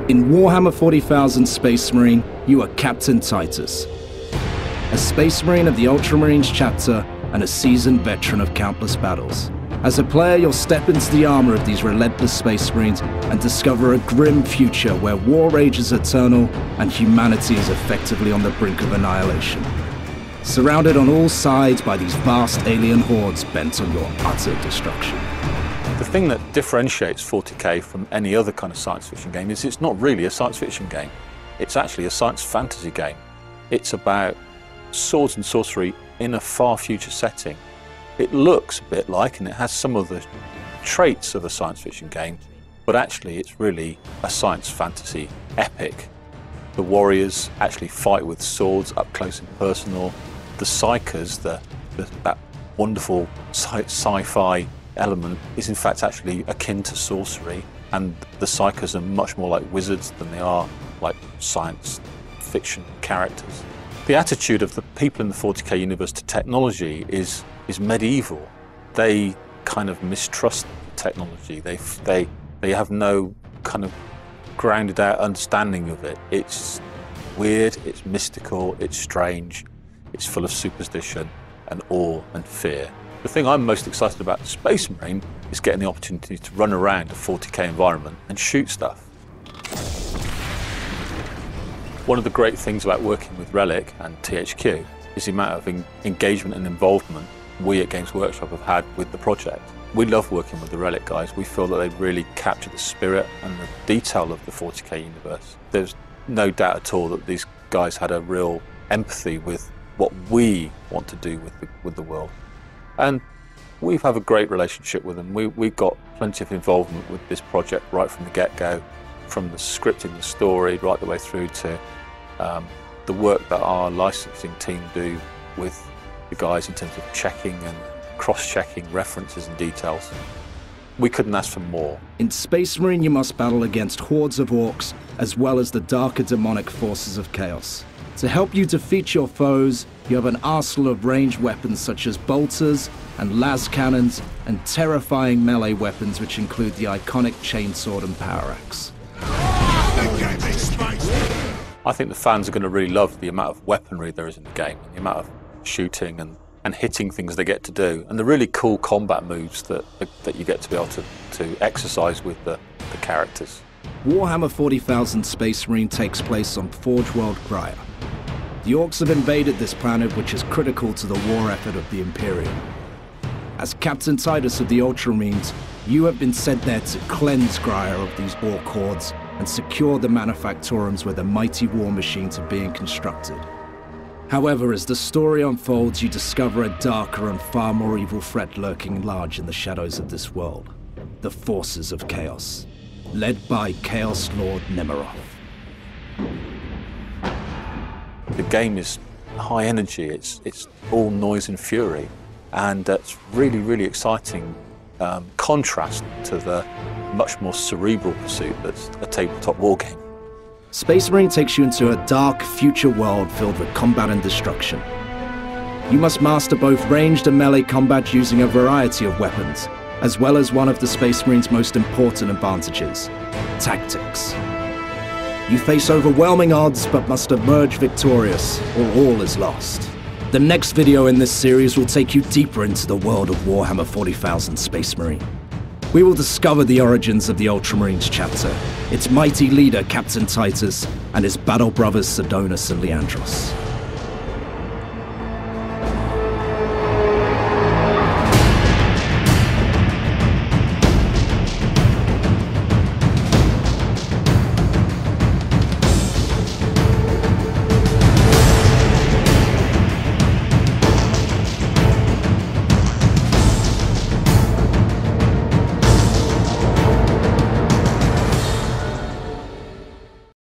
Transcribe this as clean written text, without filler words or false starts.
In Warhammer 40,000 Space Marine, you are Captain Titus, a Space Marine of the Ultramarines chapter and a seasoned veteran of countless battles. As a player, you'll step into the armor of these relentless Space Marines and discover a grim future where war rages eternal and humanity is effectively on the brink of annihilation. Surrounded on all sides by these vast alien hordes bent on your utter destruction. The thing that differentiates 40k from any other kind of science fiction game is it's not really a science fiction game. It's actually a science fantasy game. It's about swords and sorcery in a far future setting. It looks a bit like, and it has some of the traits of a science fiction game, but actually it's really a science fantasy epic. The warriors actually fight with swords up close and personal. The psychers, that wonderful sci-fi element, is in fact actually akin to sorcery, and the psychers are much more like wizards than they are like science fiction characters. The attitude of the people in the 40k universe to technology is medieval. They kind of mistrust technology. They have no kind of grounded out understanding of it. It's weird, it's mystical, it's strange, it's full of superstition and awe and fear. The thing I'm most excited about as Space Marine is getting the opportunity to run around a 40k environment and shoot stuff. One of the great things about working with Relic and THQ is the amount of engagement and involvement we at Games Workshop have had with the project. We love working with the Relic guys. We feel that they really capture the spirit and the detail of the 40k universe. There's no doubt at all that these guys had a real empathy with what we want to do with the world. And we have a great relationship with them. We've got plenty of involvement with this project right from the get-go, from the scripting the story right the way through to the work that our licensing team do with the guys in terms of checking and cross-checking references and details. We couldn't ask for more. In Space Marine, you must battle against hordes of orcs, as well as the darker demonic forces of chaos. To help you defeat your foes, you have an arsenal of ranged weapons such as bolters and las cannons, and terrifying melee weapons which include the iconic chainsword and power axe. I think the fans are going to really love the amount of weaponry there is in the game, and the amount of shooting and hitting things they get to do, and the really cool combat moves that you get to be able to exercise with the characters. Warhammer 40,000 Space Marine takes place on Forge World Graia. The orcs have invaded this planet, which is critical to the war effort of the Imperium. As Captain Titus of the Ultramarines, you have been sent there to cleanse Graia of these orc hordes and secure the manufactorums where the mighty war machines are being constructed. However, as the story unfolds, you discover a darker and far more evil threat lurking large in the shadows of this world. The forces of chaos, led by Chaos Lord Nemeroth. The game is high energy, it's all noise and fury, and it's really, really exciting contrast to the much more cerebral pursuit that's a tabletop war game. Space Marine takes you into a dark, future world filled with combat and destruction. You must master both ranged and melee combat using a variety of weapons, as well as one of the Space Marine's most important advantages, tactics. You face overwhelming odds, but must emerge victorious, or all is lost. The next video in this series will take you deeper into the world of Warhammer 40,000 Space Marine. We will discover the origins of the Ultramarines chapter, its mighty leader Captain Titus, and his battle brothers Sidonus and Leandros.